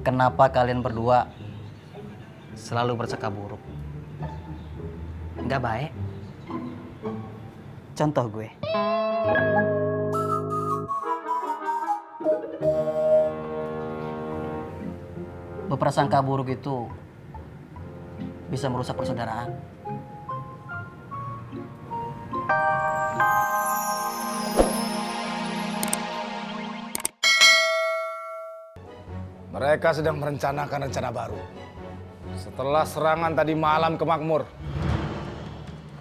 Kenapa kalian berdua selalu bercakap buruk? Nggak baik. Contoh gue. Berprasangka buruk itu bisa merusak persaudaraan. Mereka sedang merencanakan rencana baru. Setelah serangan tadi malam ke Makmur,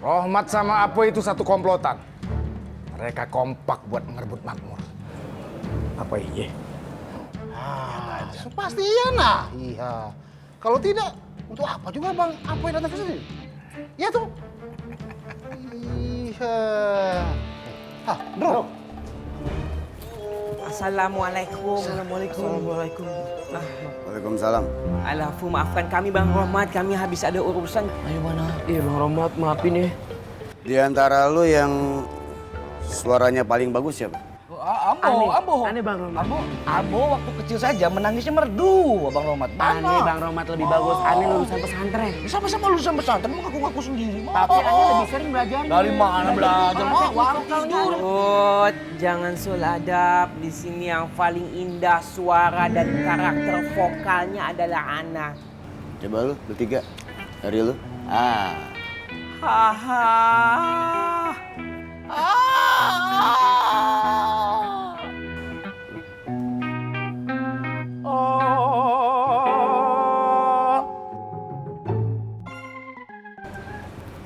Rohmat sama Apoy itu satu komplotan. Mereka kompak buat ngerebut Makmur. Apa iya? Pasti iya nak. Iya. Kalau tidak, untuk apa juga bang Apoy datang ke sini? Ya tuh. Iya. Hah, bro. Assalamualaikum. Assalamualaikum. Waalaikumsalam. Alafu maafkan kami Bang Rohmat, kami habis ada urusan. Ayo mana? Iya Bang Rohmat, maafin ya. Di antara lu yang suaranya paling bagus siapa? Ambo. Aneh Bang Rohmat. Abo waktu kecil saja menangisnya merdu, Bang Rohmat. Aneh Bang Rohmat lebih bagus. Aneh lulusan pesantren. Sama-sama lulusan pesantren, mau ngaku-ngaku sendiri. Tapi Aneh lebih sering belajar. Dari mana belajar? Warung tidur. Ut, jangan suladap. Di sini yang paling indah suara dan karakter vokalnya adalah Ana. Coba lu bertiga. Dari lu. Ah. Haha.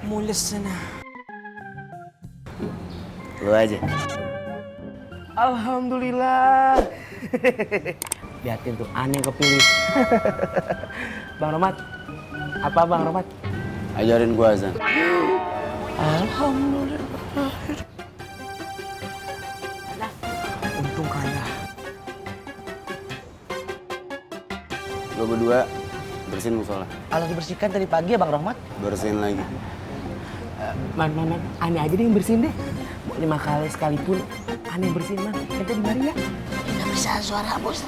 Mules sana. Lu aja. Alhamdulillah. Liatin tuh, Aneh kepilih. Bang Rohmat. Apa Bang Rohmat? Ajarin gua azan. Alhamdulillah. Untung kaya. Lu berdua bersihin musola. Kalau dibersihkan tadi pagi ya Bang Rohmat. Bersihin lagi. Man, Aneh aja deh yang bersihin deh. Mau 5 kali sekalipun, Aneh yang bersihin, Man. Ente di mari ya. Nggak bisa suara bos.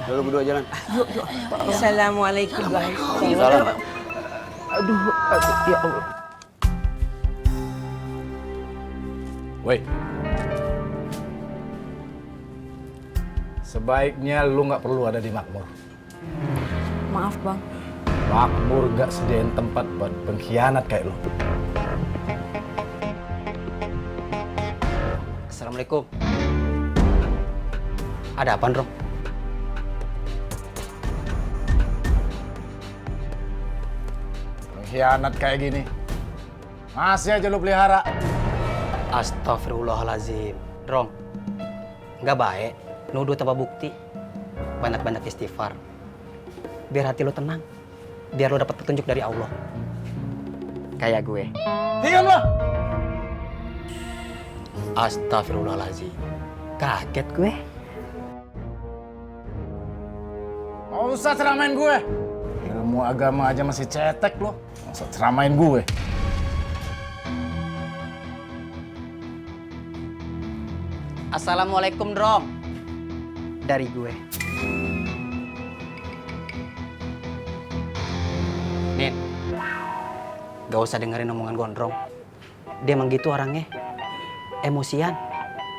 Lu berdua jalan. Assalamualaikum. Waalaikumsalam. Aduh, ya Allah. Woi. Sebaiknya lu nggak perlu ada di Makmur. Maaf bang. Makmur nggak sediain tempat buat pengkhianat kayak lu. Assalamualaikum. Ada apa, Rom? Pengkhianat kayak gini. Masih aja lu pelihara. Astagfirullahalazim. Rom, nggak baik. Nuduh tanpa bukti. Banyak-banyak istighfar. Biar hati lu tenang. Biar lu dapat petunjuk dari Allah. Kayak gue. Diam lo. Astagfirullahalazim. Kaget gue. Nggak usah ceramain gue. Ilmu agama aja masih cetek lo. Nggak usah ceramain gue. Assalamualaikum, Rom. Dari gue. Nin, gak usah dengerin omongan gondrong. Dia emang gitu orangnya. Emosian,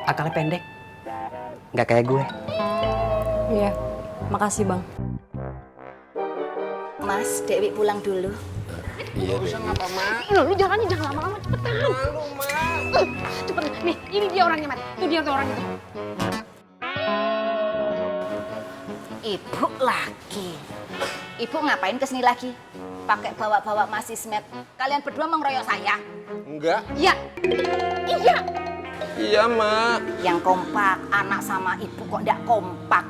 akalnya pendek. Gak kayak gue. Iya, makasih bang. Mas, Dewi pulang dulu. Iya, Dewi. Lu jangan lama-lama, cepetan lu. Malu, Mak. Cepet, nih, ini dia orangnya, Mat. Itu dia tuh orangnya tuh. Ibu lagi. Ibu ngapain kesini lagi? Pakai bawa-bawa Mas Ismet. Kalian berdua mau ngeroyok saya? Enggak. Iya. Iya. Iya, Mak. Yang kompak, anak sama ibu kok nggak kompak.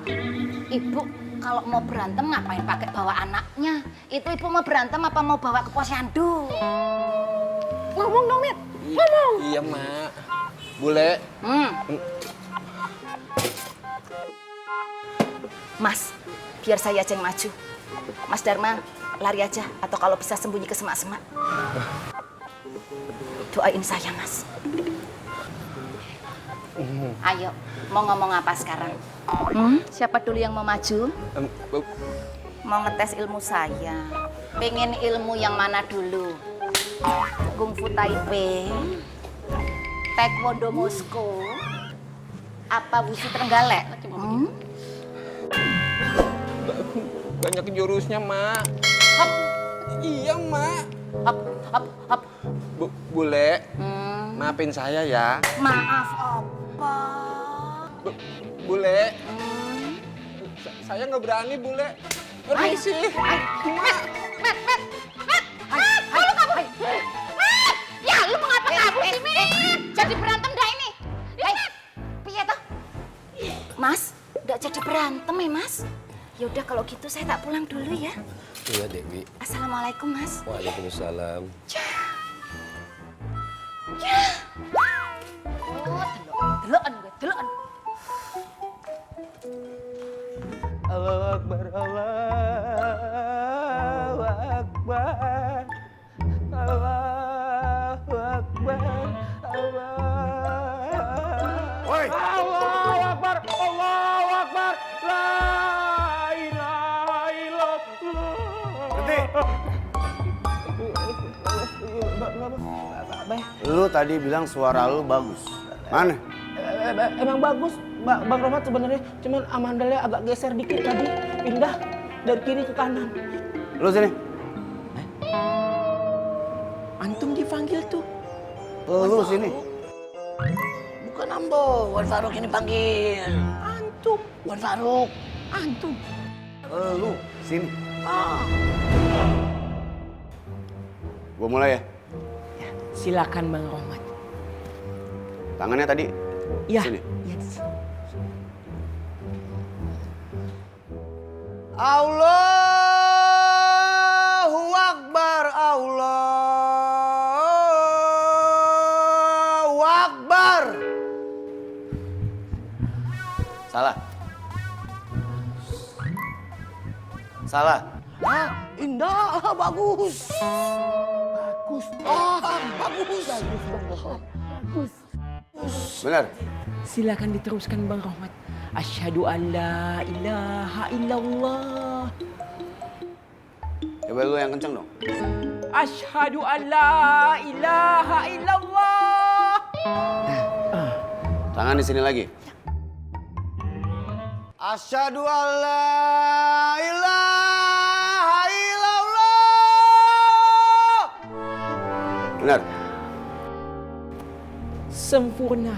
Ibu kalau mau berantem ngapain pakai bawa anaknya? Itu ibu mau berantem apa mau bawa ke posyandu? Ngomong dong, Mit. Ngomong. Iya, Mak. Bule. Mas, biar saya aja yang maju. Mas Dharma, lari aja. Atau kalau bisa sembunyi ke semak-semak. Doain saya, Mas. Ayo, mau ngomong apa sekarang? Siapa dulu yang mau maju? Mau ngetes ilmu saya. Pengen ilmu yang mana dulu? Kungfu Taipei, Taekwondo Moskow, apa Wushu Trenggalek? Banyak jurusnya, Mak. Iya, Mak. Hop, hop, hop. Bule, maafin saya ya. Maaf apa? Bule, saya nggak berani, Bule. Permisi. Ya, lu mau ngapa kabur sih, Mit? Jadi berantem dah ini. Piye toh? Mas, udah jadi berantem ya, Mas? Yaudah kalau gitu saya tak pulang dulu ya. Iya, Dewi. Assalamualaikum, Mas. Waalaikumsalam. Oh, deloken gue, deloken. Allahu Akbar, Allahu Akbar. Allahu Akbar, Woi, Allahu Akbar, Allahu Akbar. La ilaha illallah. berhenti. Lu tadi bilang suara lu bagus. Mana? Emang bagus, Bang Rohmat sebenarnya. Cuman amandalnya agak geser dikit tadi. Pindah dari kiri ke kanan. Lu sini. Antum dipanggil tuh. Lu sini. Bukan Ambo, Wan Faruk ini panggil. Antum. Wan Faruk. Antum. Lu sini. Gua mulai ya. Silakan Bang Rohmat. Tangannya tadi. Iya. Sini. Iya. Allahu Akbar, Allahu Akbar. Salah. Salah. Indah, bagus. Bagus. Bagus. Bagus. Benar. Silakan diteruskan Bang Rohmat. Asyhadu an la ilaha illallah. Coba lu yang kenceng dong. Asyhadu an la ilaha illallah. Tangan di sini lagi. Asyhadu an la ilaha illallah. Benar. Sempurna.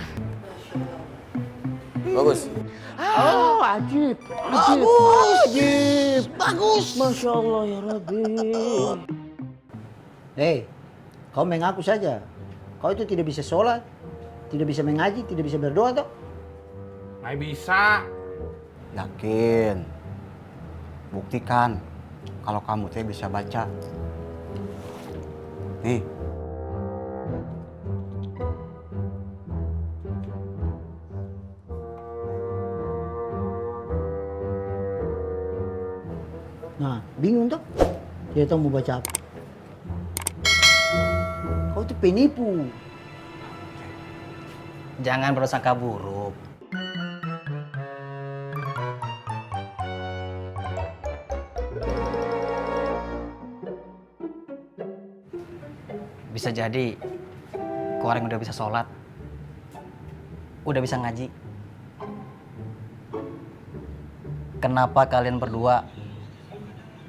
Bagus. Oh, ajib. Bagus. Bagus. Masya Allah ya Rabbi. Hei, kau mengaku saja. Kau itu tidak bisa sholat, tidak bisa mengaji, tidak bisa berdoa toh? Nggak bisa. Yakin. Buktikan kalau kamu teh bisa baca. Nih. Nah, bingung toh? Dia tahu mau baca apa. Kau itu penipu. Jangan berprasangka buruk. Bisa jadi kau orang udah bisa sholat, udah bisa ngaji. Kenapa kalian berdua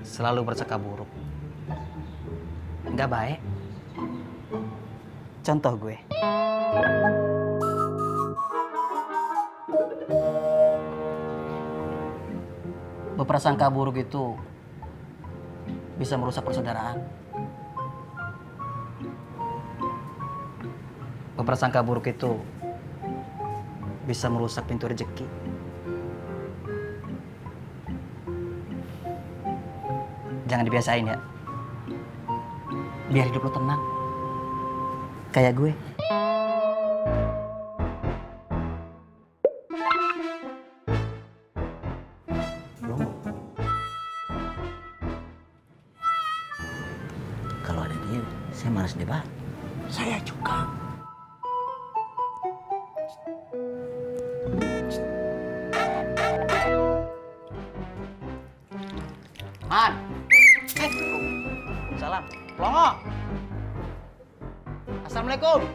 selalu bercakap buruk? Nggak baik. Contoh gue. Berprasangka buruk itu bisa merusak persaudaraan. Berprasangka buruk itu bisa merusak pintu rezeki. Jangan dibiasain ya. Biar hidup lo tenang. Kayak gue. Kalau ada dia, saya malas debat. Man. Salam. Pelongo. Assalamualaikum.